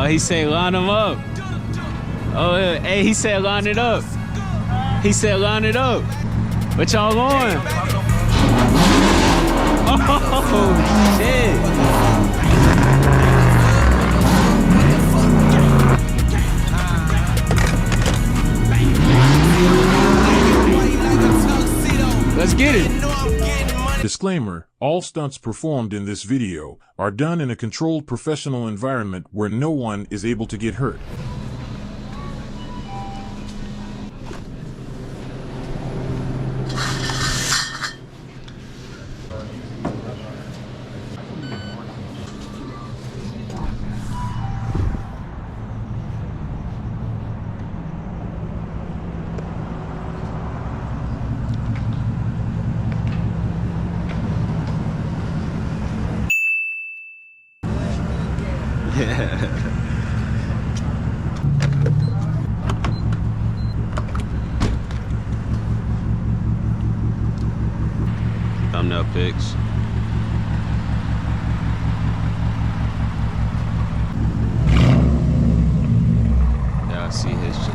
Oh, he said line them up. Oh, hey, he said line it up. He said line it up. What y'all going? Oh, shit. Let's get it. Disclaimer, all stunts performed in this video are done in a controlled professional environment where no one is able to get hurt. Thumbnail pics. Yeah, I see his shit.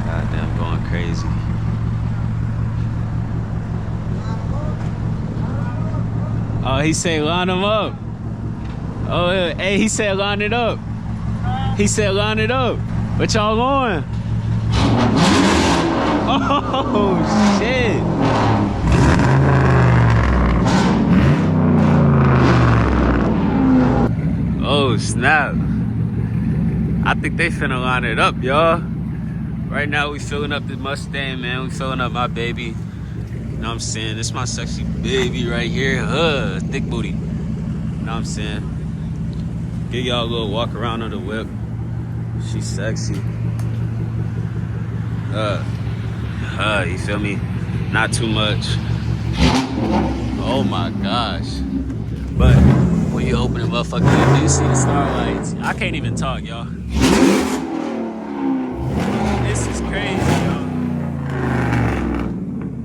Goddamn, going crazy. Oh, he said line them up. Oh, hey, he said line it up. He said line it up. What y'all going? Oh, shit. Oh, snap. I think they finna line it up, y'all. Right now, we filling up the Mustang, man. We filling up my baby. You know what I'm saying? This my sexy baby right here. Thick booty. You know what I'm saying? Give y'all a little walk around on the whip. She's sexy. You feel me? Not too much. Oh my gosh. But when you open the motherfucker, you see the starlights. I can't even talk, y'all. This is crazy, y'all.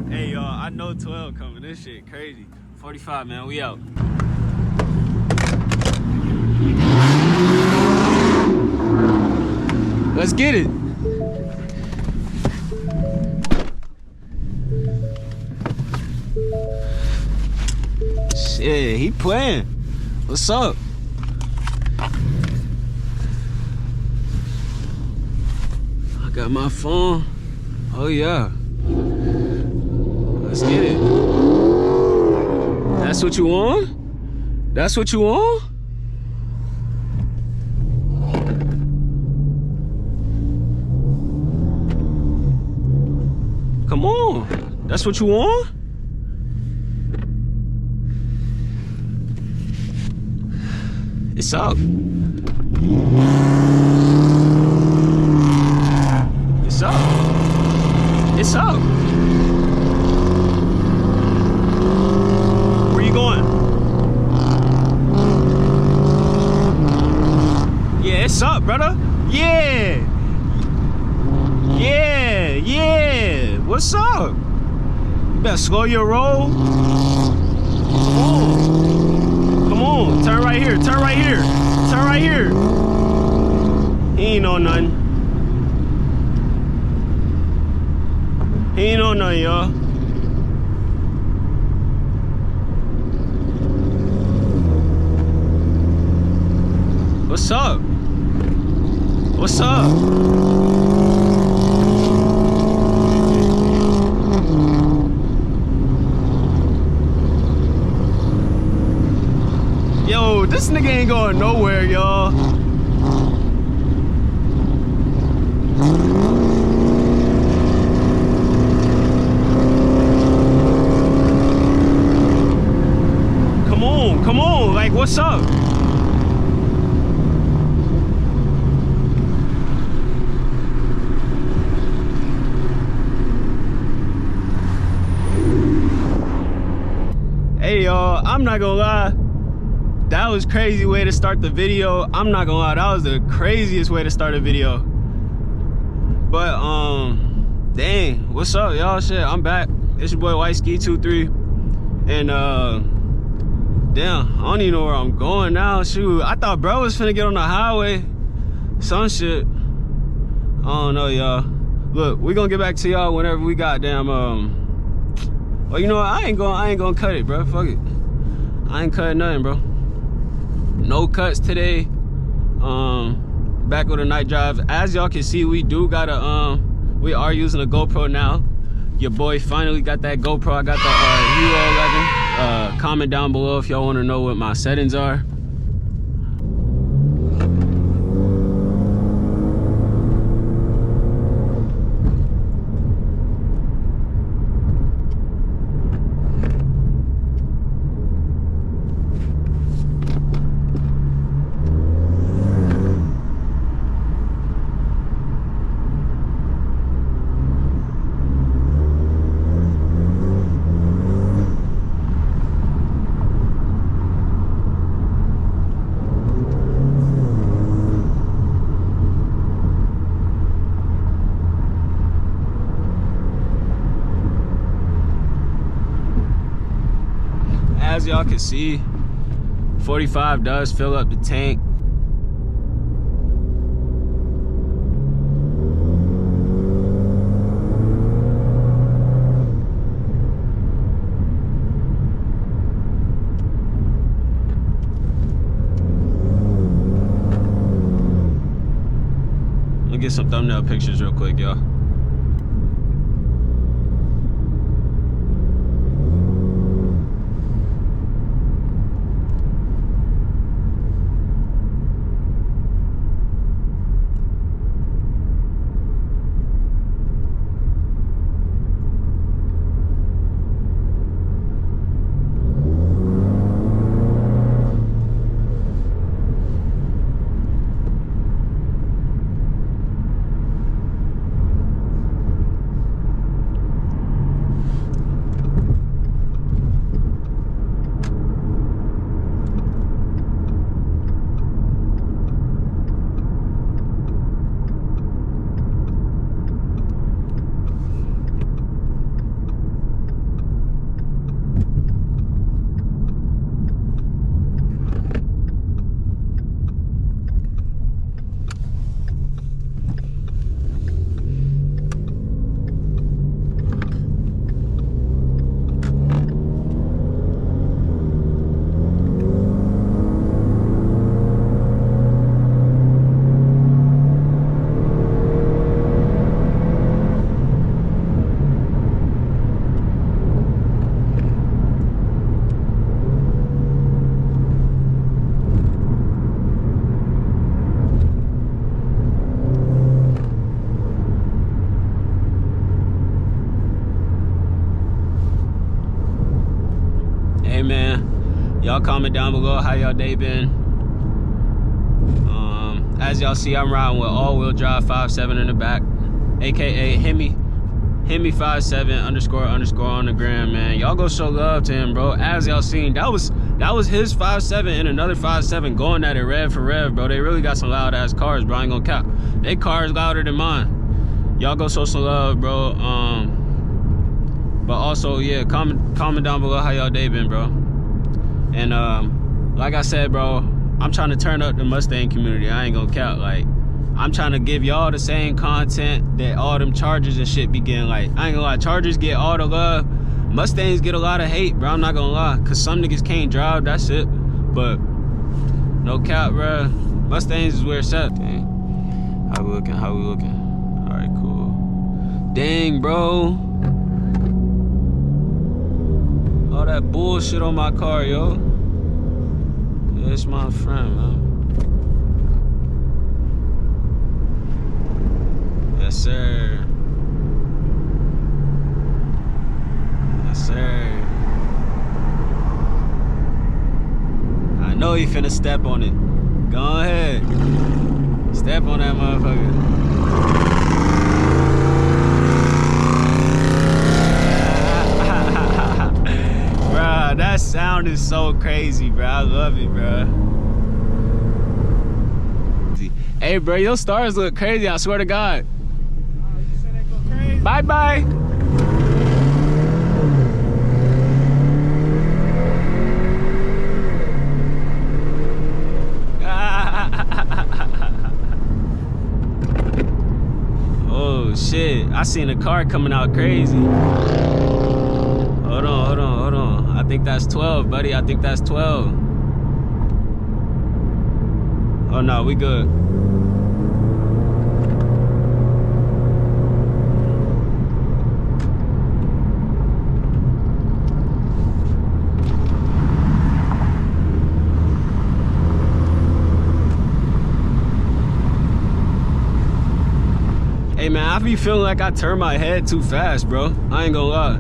Hey, y'all, I know 12 coming. This shit crazy. 45, man, we out. Let's get it. Shit, he playing. What's up? I got my phone. Oh yeah. Let's get it. That's what you want? That's what you want? Come on. That's what you want? It's up. It's up. It's up. Where you going? Yeah, it's up, brother. Yeah. Yeah, yeah. What's up? You better slow your roll. Come on. Come on, turn right here, turn right here, turn right here. He ain't know nothing. He ain't know nothing, y'all. What's up? What's up? Yo, this nigga ain't going nowhere, y'all. Come on, like, what's up? Hey, y'all, I'm not gonna lie. That was a crazy way to start the video. I'm not gonna lie, that was the craziest way to start a video. But dang, what's up, y'all? Shit, I'm back. It's your boy White Ski 23, and Damn, I don't even know where I'm going now. Shoot, I thought bro was finna get on the highway. Some shit. I don't know, y'all. Look, we gonna get back to y'all whenever we got damn well, you know what? I ain't gonna cut it, bro. Fuck it. I ain't cutting nothing, bro. No cuts today. Back with the night drives. As y'all can see, we do got a we are using a GoPro now. Your boy finally got that GoPro. I got the Hero 11. Comment down below if y'all want to know what my settings are. As y'all can see, 45 does fill up the tank. Let me get some thumbnail pictures real quick, y'all. Hey man, y'all comment down below how y'all day been. As y'all see, I'm riding with all-wheel drive 5.7 in the back, aka hemi 5.7 _ on the gram, man. Y'all go show love to him, bro. As y'all seen, that was his 5.7 and another 5.7 going at it rev for rev, bro. They really got some loud ass cars, bro. I ain't gonna cap. They cars louder than mine. Y'all go show some love, bro. But also, yeah, comment down below how y'all day been, bro. And like I said, bro, I'm trying to turn up the Mustang community. I ain't gonna count. Like, I'm trying to give y'all the same content that all them Chargers and shit be getting. Like, I ain't gonna lie, Chargers get all the love. Mustangs get a lot of hate, bro. I'm not gonna lie, cause some niggas can't drive. That's it. But no cap, bro. Mustangs is where it's at. Dang. How we looking? How we looking? All right, cool. Dang, bro. All that bullshit on my car, yo. Yeah, it's my friend, man. Yes, sir. Yes, sir. I know you finna step on it. Go ahead. Step on that motherfucker. Bruh, that sound is so crazy, bro. I love it, bro. Hey, bro, your stars look crazy. I swear to God. You said they go crazy? Bye-bye. I seen a car coming out crazy. Hold on. I think that's 12, buddy. I think that's 12. Oh no, we good. Hey man, I be feeling like I turn my head too fast, bro. I ain't gonna lie.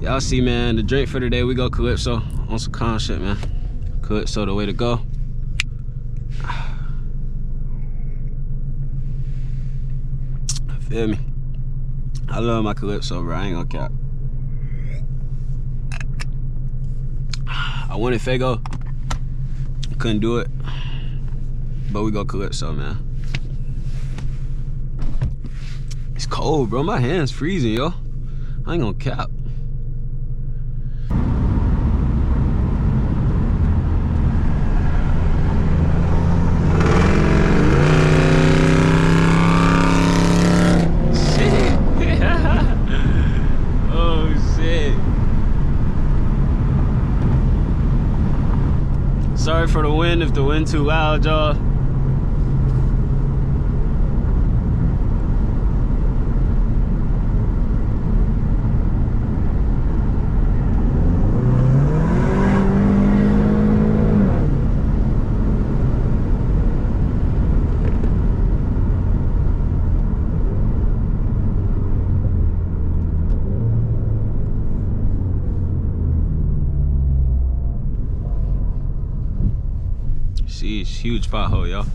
Y'all see, man, the drink for today, we go Calypso on some calm shit, man. Calypso, the way to go. Feel me? I love my Calypso, bro. I ain't gonna cap. I wanted Fago. Couldn't do it. But we go Calypso, man. It's cold, bro. My hand's freezing, yo. I ain't gonna cap. Sorry for the wind if the wind too loud, y'all. Sheesh, huge pothole, y'all.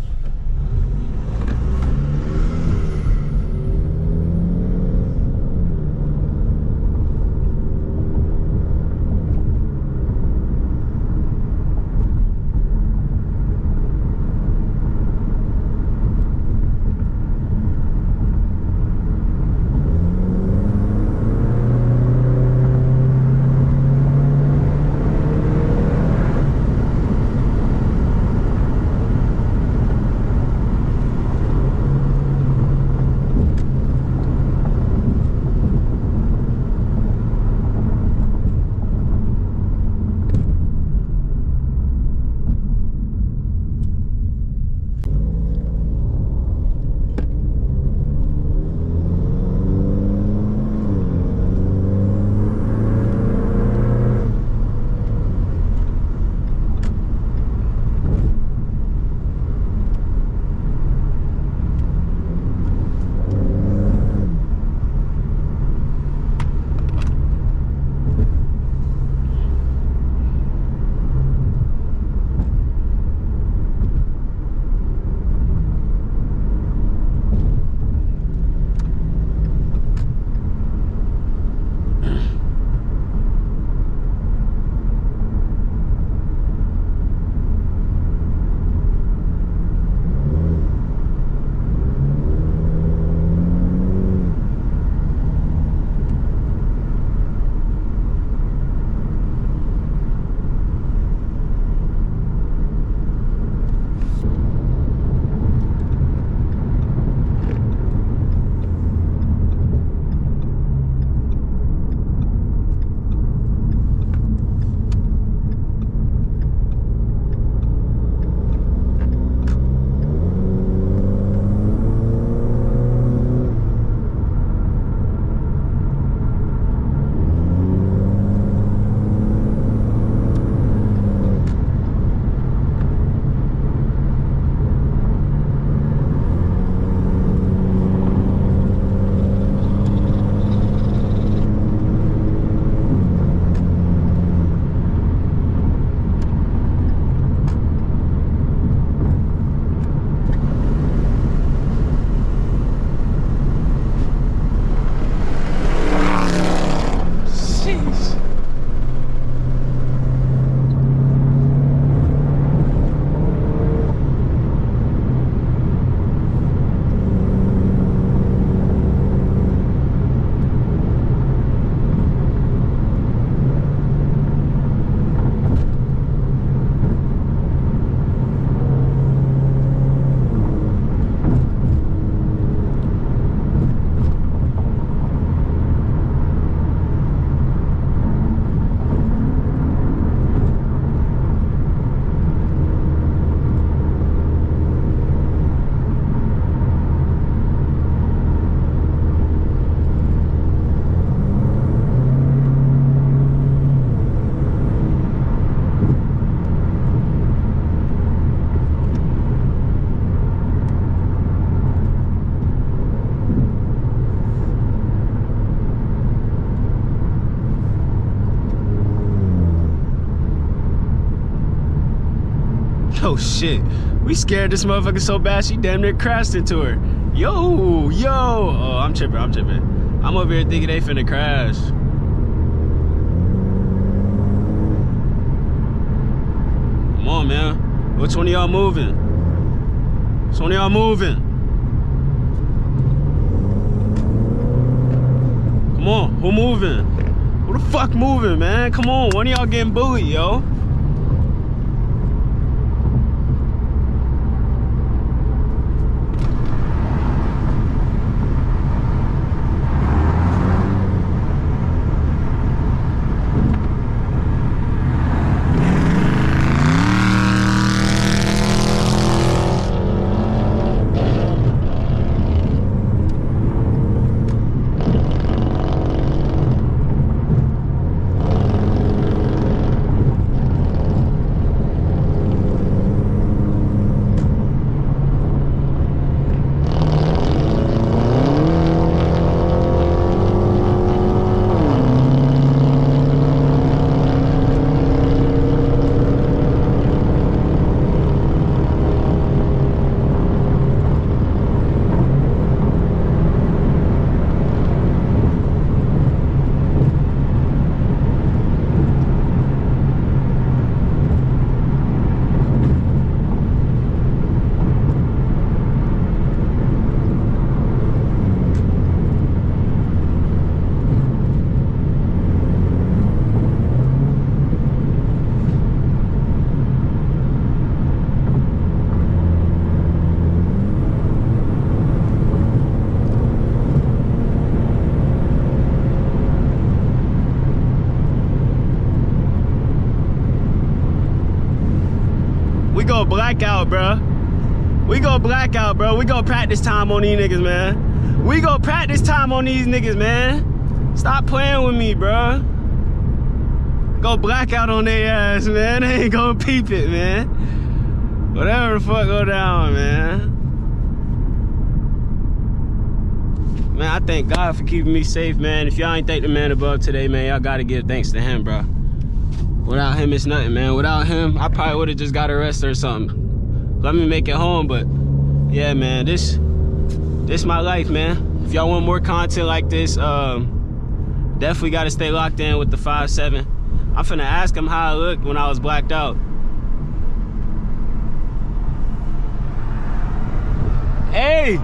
Oh shit. We scared this motherfucker so bad she damn near crashed into her. Yo. Oh, I'm tripping. I'm over here thinking they finna crash. Come on, man. Which one of y'all moving? Which one of y'all moving? Come on, who moving? Who the fuck moving, man? Come on, one of y'all getting bullied, yo. We go blackout, bro. We go blackout, bro. We go practice time on these niggas, man. We go practice time on these niggas, man. Stop playing with me, bro. Go blackout on their ass, man. They ain't gonna peep it, man. Whatever the fuck go down, man. Man, I thank God for keeping me safe, man. If y'all ain't thank the man above today, man, y'all gotta give thanks to him, bro. Without him, it's nothing, man. Without him, I probably would've just got arrested or something. Let me make it home, but yeah, man, this my life, man. If y'all want more content like this, definitely gotta stay locked in with the 5-7. I'm finna ask him how I looked when I was blacked out. Hey!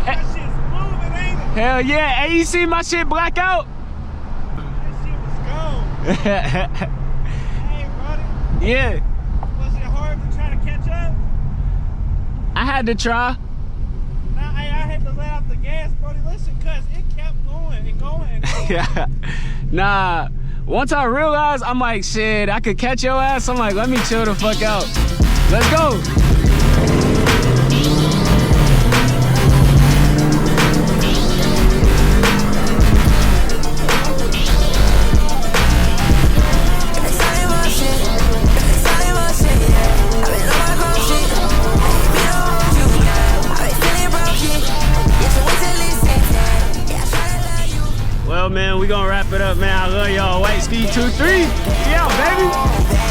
That shit's moving, ain't it? Hell yeah! Hey, you see my shit black out? That shit was gone. Hey, buddy. Yeah. Was it hard to try to catch up? I had to try. Nah, I had to let out the gas, buddy. Listen, cuz it kept going and going and going. Yeah. Nah. Once I realized, I'm like, shit, I could catch your ass. I'm like, let me chill the fuck out. Let's go. Well, man, we gonna wrap it up, man. I love y'all. White Ski 23. Yeah, baby.